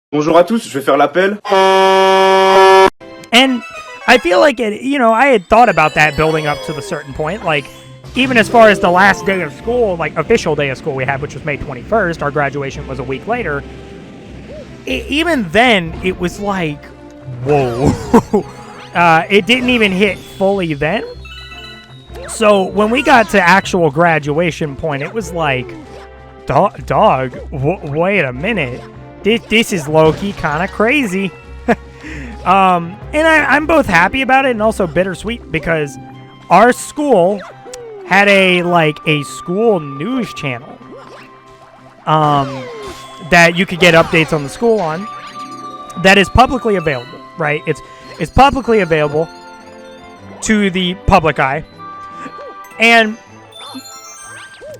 Bonjour à tous, je vais faire l'appel. And I feel like it, I had thought about that building up to a certain point. Like, even as far as the last day of school, like official day of school we had, which was May 21st, our graduation was a week later. Even then, it was like, whoa. It didn't even hit fully then. So when we got to actual graduation point, it was like, dog, wait a minute. This is low-key kind of crazy. And I'm both happy about it and also bittersweet because our school had a school news channel that you could get updates on the school on that is publicly available, right? It's publicly available to the public eye. And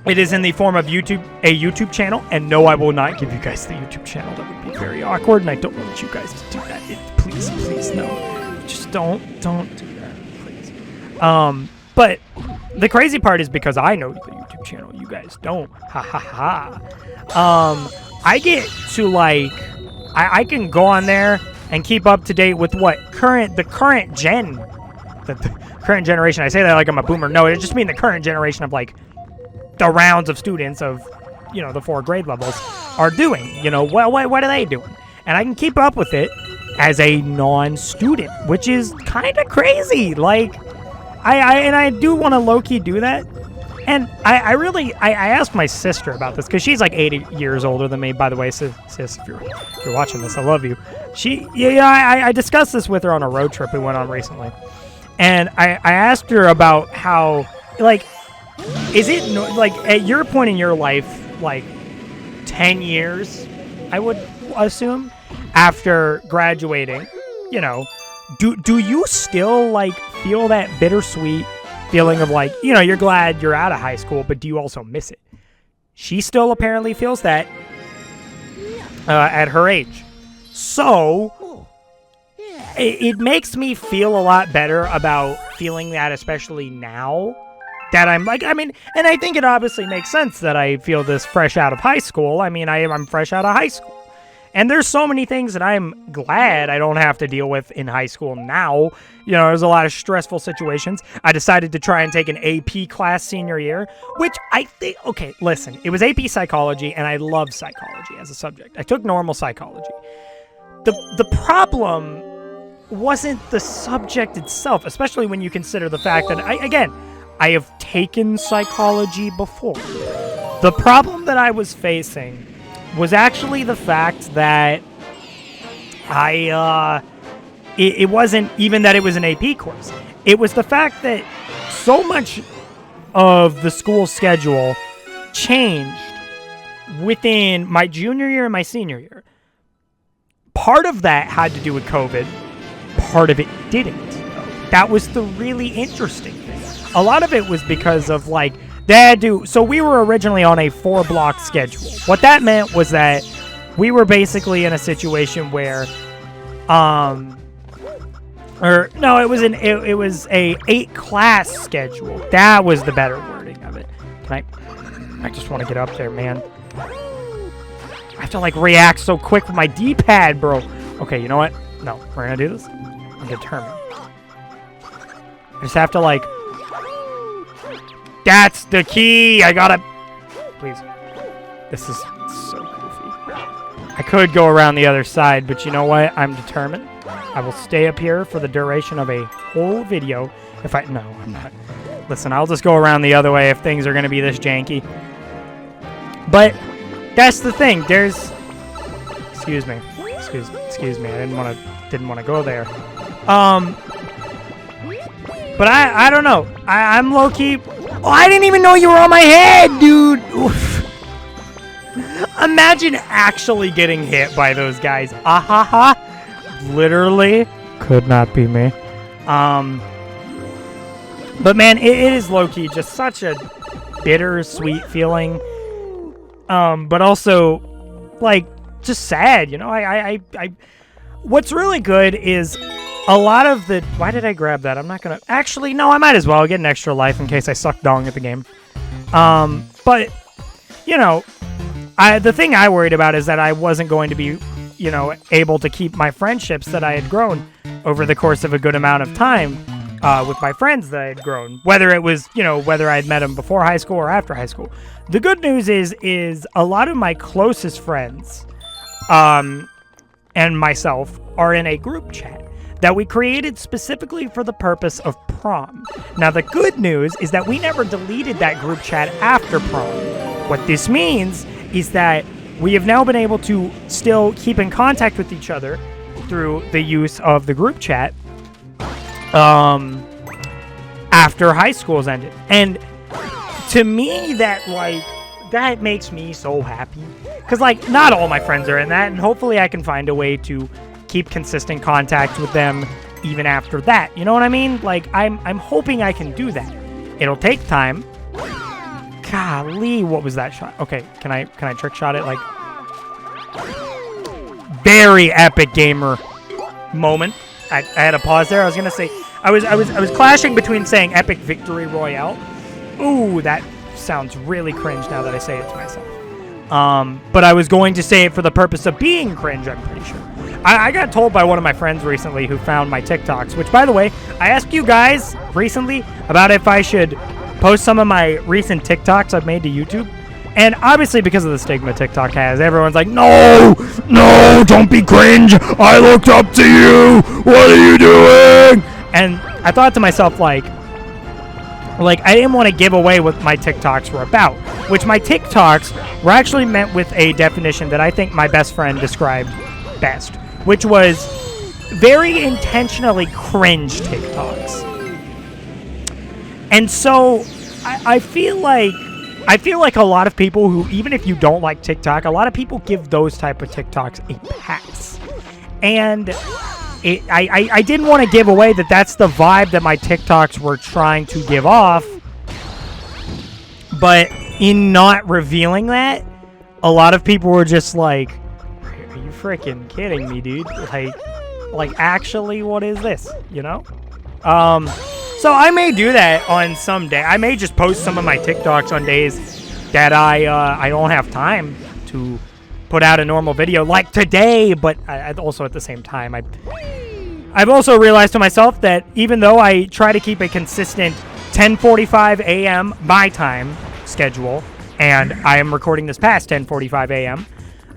it is in the form of a YouTube channel, and no, I will not give you guys the YouTube channel. That would be very awkward, and I don't want you guys to do that. Please, no. Just don't do that, please. But the crazy part is because I know the YouTube channel, you guys don't. Ha ha ha. I get to I can go on there and keep up to date with the current generation. I say that like I'm a boomer. No, it just means the current generation of the rounds of students of, the 4 grade levels are doing. What are they doing? And I can keep up with it as a non-student, which is kind of crazy. I do want to low-key do that. And I asked my sister about this because she's 80 years older than me. By the way, sis, if you're watching this, I love you. I discussed this with her on a road trip we went on recently. And I asked her about how, is it, at your point in your life, 10 years, I would assume, after graduating, do you still, feel that bittersweet feeling of, you're glad you're out of high school, but do you also miss it? She still apparently feels that at her age. So, it makes me feel a lot better about feeling that, especially now. That I'm and I think it obviously makes sense that I feel this fresh out of high school. I'm fresh out of high school. And there's so many things that I'm glad I don't have to deal with in high school now. There's a lot of stressful situations. I decided to try and take an AP class senior year, which I think, okay, listen, it was AP psychology, and I love psychology as a subject. I took normal psychology. The problem wasn't the subject itself, especially when you consider the fact that, I have taken psychology before. The problem that I was facing was actually the fact that it wasn't even that it was an AP course. It was the fact that so much of the school schedule changed within my junior year and my senior year. Part of that had to do with COVID. Part of it didn't. That was the really interesting thing. A lot of it was because of so we were originally on a 4-block schedule. What that meant was that we were basically in a situation where, it was a 8-class schedule. That was the better wording of it. I just want to get up there, man. I have to react so quick with my D-pad, bro. Okay, you know what? No, we're gonna do this. I'm determined. I just have to that's the key. I gotta. Please. This is so goofy. I could go around the other side, but you know what? I'm determined. I will stay up here for the duration of a whole video. No, I'm not. Listen, I'll just go around the other way if things are gonna be this janky. But that's the thing. There's. Excuse me. Excuse me. I didn't want to go there. But I don't know. I'm low key. Oh, I didn't even know you were on my head, dude. Oof. Imagine actually getting hit by those guys. Ahaha. Literally. Could not be me. But man, it is low-key just such a bittersweet feeling. But also, just sad, I what's really good is a lot of the... Why did I grab that? I'm not going to... Actually, no, I might as well get an extra life in case I suck dong at the game. But, the thing I worried about is that I wasn't going to be you know, able to keep my friendships that I had grown over the course of a good amount of time with my friends that I had grown, whether it was, you know, whether I had met them before high school or after high school. The good news is a lot of my closest friends and myself are in a group chat that we created specifically for the purpose of prom. Now, the good news is that we never deleted that group chat after prom. What this means is that we have now been able to still keep in contact with each other through the use of the group chat after high school's ended. And to me, that makes me so happy. Because, like, not all my friends are in that, and hopefully I can find a way to keep consistent contact with them even after that. You know what I mean? Like, I'm hoping I can do that. It'll take time. Golly, what was that shot? Okay, can I trick shot it? Like, very epic gamer moment. I had to pause there. I was gonna say I was clashing between saying epic victory royale. Ooh, that sounds really cringe now that I say it to myself. But I was going to say it for the purpose of being cringe, I'm pretty sure. I got told by one of my friends recently who found my TikToks, which, by the way, I asked you guys recently about if I should post some of my recent TikToks I've made to YouTube. And obviously, because of the stigma TikTok has, everyone's like, no, don't be cringe. I looked up to you. What are you doing? And I thought to myself, like I didn't want to give away what my TikToks were about, which my TikToks were actually meant with a definition that I think my best friend described best, which was very intentionally cringe TikToks. And so I feel like a lot of people who, even if you don't like TikTok, a lot of people give those type of TikToks a pass. And I didn't want to give away that that's the vibe that my TikToks were trying to give off. But in not revealing that, a lot of people were just like, are you freaking kidding me, dude? Like actually, what is this? You know? So I may do that on some day. I may just post some of my TikToks on days that I don't have time to put out a normal video like today. But I also at the same time, I've also realized to myself that even though I try to keep a consistent 10:45 a.m. my time schedule, and I am recording this past 10:45 a.m.,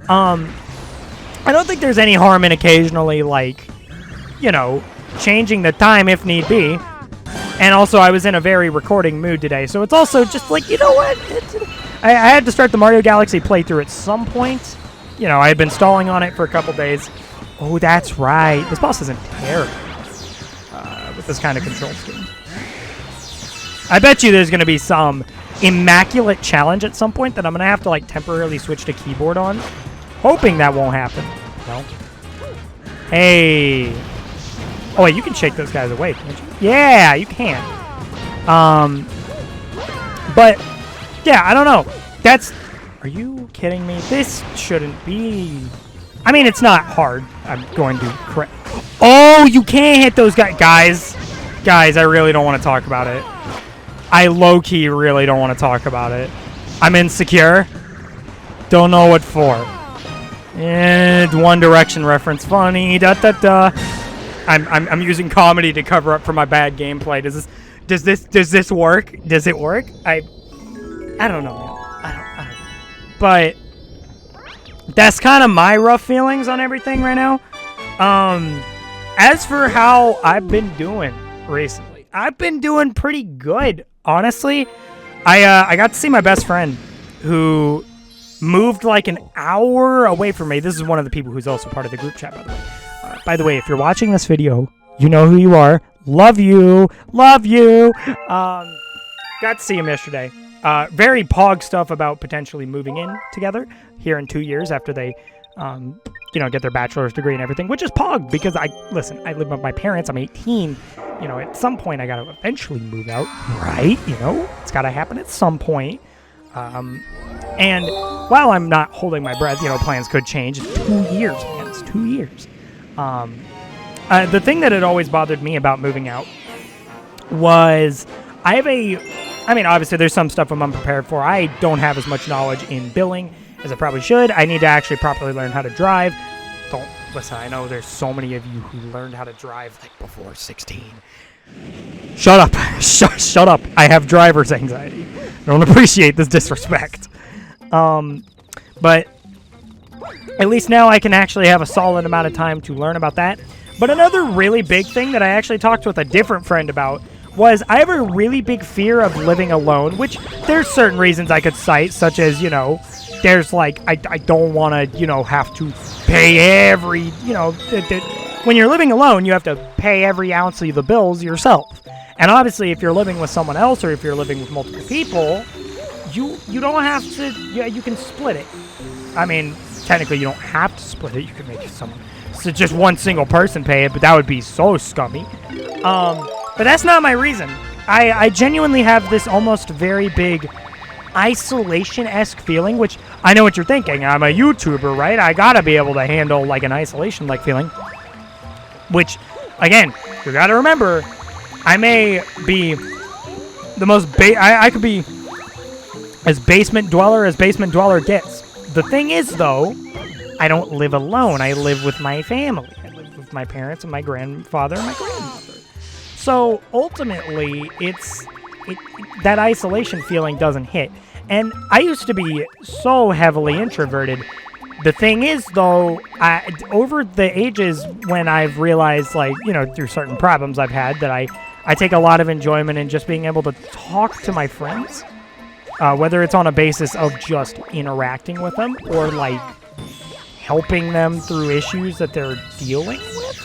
I don't think there's any harm in occasionally, like, you know, changing the time if need be. And also, I was in a very recording mood today, so it's also just like, you know what? I had to start the Mario Galaxy playthrough at some point. You know, I had been stalling on it for a couple days. Oh, that's right. This boss isn't terrible with this kind of control scheme. I bet you there's going to be some immaculate challenge at some point that I'm going to have to, like, temporarily switch to keyboard on. Hoping that won't happen. No. Hey. Oh, wait, you can shake those guys away, can't you? Yeah, you can. But, yeah, I don't know. Are you kidding me? This shouldn't be... I mean, it's not hard. I'm going to correct... Oh, you can't hit those guys. Guys, I really don't want to talk about it. I low-key really don't want to talk about it. I'm insecure. Don't know what for. One Direction reference. Funny. Da-da-da. I'm using comedy to cover up for my bad gameplay. Does this work? Does it work? I don't know, man. I don't know. But that's kind of my rough feelings on everything right now. As for how I've been doing recently, I've been doing pretty good, honestly. I got to see my best friend who moved like an hour away from me. This is one of the people who's also part of the group chat, by the way. By the way, if you're watching this video, you know who you are. Love you. Love you. Got to see him yesterday. Very pog stuff about potentially moving in together here in 2 years after they, get their bachelor's degree and everything, which is pog because I live with my parents. I'm 18. You know, at some point I got to eventually move out, right? You know, it's got to happen at some point. And while I'm not holding my breath, you know, plans could change. It's 2 years, man. It's 2 years. The thing that had always bothered me about moving out was obviously there's some stuff I'm unprepared for. I don't have as much knowledge in billing as I probably should. I need to actually properly learn how to drive. don't listen. I know there's so many of you who learned how to drive like before 16. Shut up. Shut up. I have driver's anxiety. I don't appreciate this disrespect. But at least now I can actually have a solid amount of time to learn about that. But another really big thing that I actually talked with a different friend about was I have a really big fear of living alone, which there's certain reasons I could cite, such as, you know, there's like, I don't want to, you know, have to pay every, you know, when you're living alone, you have to pay every ounce of the bills yourself. And obviously, if you're living with someone else or if you're living with multiple people, you don't have to, yeah, you can split it. I mean, technically, you don't have to split it. You can make someone, so just one single person pay it, but that would be so scummy. But that's not my reason. I genuinely have this almost very big isolation-esque feeling, which I know what you're thinking. I'm a YouTuber, right? I gotta be able to handle like an isolation-like feeling. Which, again, you gotta remember, I may be the most I could be as basement dweller gets. The thing is, though, I don't live alone. I live with my family. I live with my parents and my grandfather and my grandmother. So ultimately, that isolation feeling doesn't hit. And I used to be so heavily introverted. The thing is, though, over the ages when I've realized, like, you know, through certain problems I've had, that I take a lot of enjoyment in just being able to talk to my friends, whether it's on a basis of just interacting with them or, like, helping them through issues that they're dealing with.